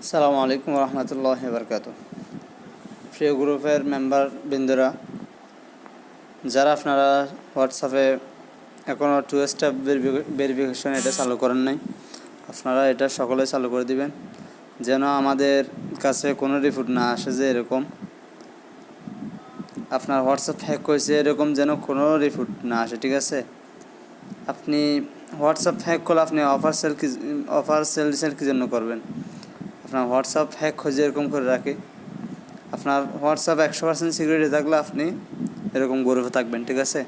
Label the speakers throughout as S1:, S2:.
S1: আসসালামু আলাইকুম রহমতুল্লাহি বারকাতুহু। প্রিয় গ্রুপের মেম্বার বৃন্দরা, যারা আপনারা হোয়াটসঅ্যাপে এখনও 2 স্টেপ ভেরিফিকেশন এটা চালু করেন নাই, আপনারা এটা সকলে চালু করে দিবেন, যেন আমাদের কাছে কোনো রিপোর্ট না আসে যে এরকম আপনার হোয়াটসঅ্যাপ হ্যাক হয়েছে, এরকম যেন কোনো রিপোর্ট না আসে। ঠিক আছে, আপনি হোয়াটসঅ্যাপ হ্যাক করলে আপনি অফার সেল কী জন্য করবেন? আপনার হোয়াটসঅ্যাপ হ্যাক হয়ে এরকম করে রাখে, আপনার হোয়াটসঅ্যাপ 100% সিকিউরিটি থাকলে আপনি এরকম গ্রুপে থাকবেন। ঠিক আছে,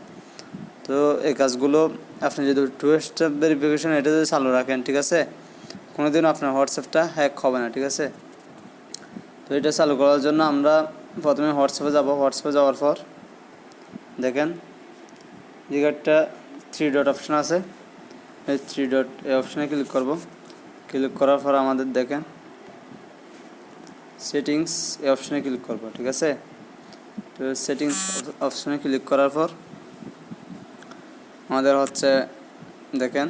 S1: তো এই কাজগুলো আপনি যদি 2 স্টেপ ভেরিফিকেশন এটা যদি চালু রাখেন, ঠিক আছে, কোনোদিনও আপনার হোয়াটসঅ্যাপটা হ্যাক হবে না। ঠিক আছে, তো এটা চালু করার জন্য আমরা প্রথমে হোয়াটসঅ্যাপে যাব। হোয়াটসঅ্যাপে যাওয়ার পর দেখেন এই একটা 3 ডট অপশন আছে, এই 3 ডট এই অপশানে ক্লিক করব। ক্লিক করার পর আমাদের দেখেন সেটিংস এই অপশানে ক্লিক করব। ঠিক আছে, তো সেটিংস অপশানে ক্লিক করার পর আমাদের হচ্ছে দেখেন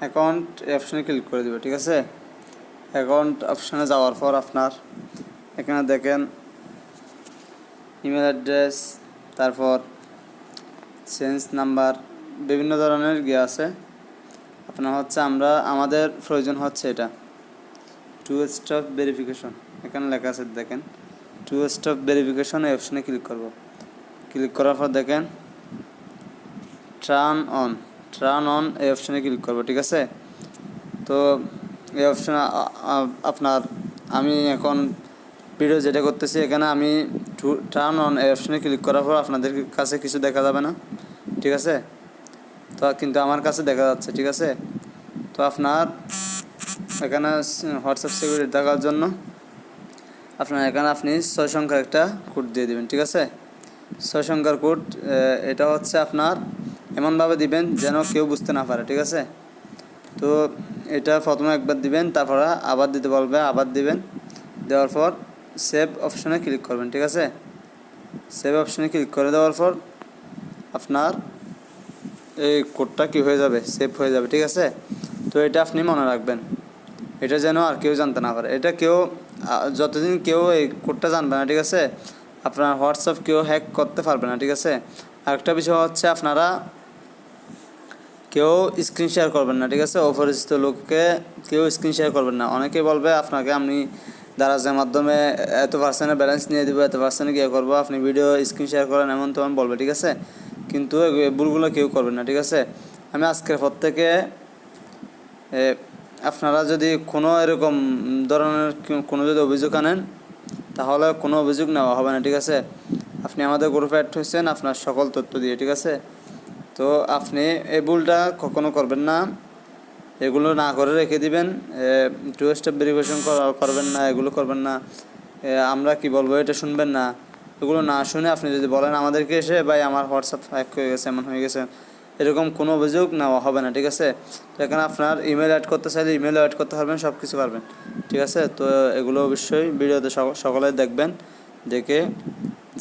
S1: অ্যাকাউন্ট এই অপশানে ক্লিক করে দিব। ঠিক আছে, অ্যাকাউন্ট অপশানে যাওয়ার পর আপনার এখানে দেখেন ইমেল অ্যাড্রেস, তারপর চেঞ্জ নাম্বার, বিভিন্ন ধরনের আছে। আপনার হচ্ছে আমাদের প্রয়োজন হচ্ছে এটা 2 স্টেপ ভেরিফিকেশন। এখানে লেখা আছে দেখেন 2 স্টেপ ভেরিফিকেশন, এই অপশানে ক্লিক করব। ক্লিক করার পর দেখেন টার্ন অন এই অপশানে ক্লিক করব। ঠিক আছে, তো এই অপশানে আমি এখন ভিডিও যেটা করতেছি, এখানে আমি টার্ন অন এই অপশানে ক্লিক করার পর আপনাদের কাছে কিছু দেখা যাবে না। ঠিক আছে, তো কিন্তু আমার কাছে দেখা যাচ্ছে। ঠিক আছে, তো আপনার এখানে হোয়াটসঅ্যাপ সিকিউরিটি দেখার জন্য আপনি 6 সংখ্যার একটা কোড দিয়ে দিবেন। ঠিক আছে, 6 সংখ্যার কোড, এটা হচ্ছে আপনার এমনভাবে দিবেন যেন কেউ বুঝতে না পারে। ঠিক আছে, তো এটা প্রথমে একবার দিবেন, তারপরে আবার দিতে বলবে, আবার দিবেন। দেওয়ার পর সেভ অপশানে ক্লিক করবেন। ঠিক আছে, সেভ অপশানে ক্লিক করে দেওয়ার পর আপনার এই কোডটা কী হয়ে যাবে, সেভ হয়ে যাবে। ঠিক আছে, তো এটা আপনি মনে রাখবেন, এটা যেন আর কেউ জানতে না পারে। এটা যতদিন কেউ এই কোডটা জানবে না, ঠিক আছে, আপনার হোয়াটসঅ্যাপ কেউ হ্যাক করতে পারবে না। ঠিক আছে, আরেকটা বিষয় হচ্ছে আপনারা কেউ স্ক্রিন শেয়ার করবেন না। ঠিক আছে, অপরিচিত লোককে কেউ স্ক্রিন শেয়ার করবেন না। অনেকে বলবে আপনাকে আমি দারাজের মাধ্যমে এত পার্সেন্টের ব্যালেন্স নিয়ে দেবো, এত পার্সেন্ট কী করবো, আপনি ভিডিও স্ক্রিন শেয়ার করেন, এমন তেমন বলবে। ঠিক আছে, কিন্তু ভুলগুলো কেউ করবেন না। ঠিক আছে, আমি আজকের পর থেকে আপনারা যদি কোনো এরকম ধরনের কোনো যদি অভিযোগ আনেন, তাহলে কোনো অভিযোগ নেওয়া হবে না। ঠিক আছে, আপনি আমাদের গ্রুপে অ্যাড হয়েছেন আপনার সকল তথ্য দিয়ে। ঠিক আছে, তো আপনি এই ভুলটা কখনো করবেন না, এগুলো না করে রেখে দিবেন। 2 স্টেপ ভেরিফিকেশন করবেন না, এগুলো করবেন না, আমরা কি বলবো এটা শুনবেন না। এগুলো না শুনে আপনি যদি বলেন আমাদেরকে এসে, ভাই আমার হোয়াটসঅ্যাপ হ্যাক হয়ে গেছে, এমন হয়ে গেছে, এরকম কোনো অভিযোগ নেওয়া হবে না। ঠিক আছে, তো এখানে আপনার ইমেল অ্যাড করতে চাইলে ইমেলও অ্যাড করতে পারবেন, সব কিছু পারবেন। ঠিক আছে, তো এগুলো অবশ্যই ভিডিওতে সকলে দেখবেন। দেখে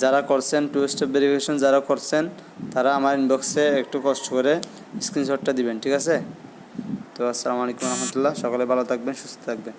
S1: যারা করছেন 2 স্টেপ ভেরিফিকেশন, যারা করছেন তারা আমার ইনবক্সে একটু কষ্ট করে স্ক্রিনশটটা দিবেন। ঠিক আছে, তো আসসালামু আলাইকুম রহমতুল্লাহ, সকলে ভালো থাকবেন, সুস্থ থাকবেন।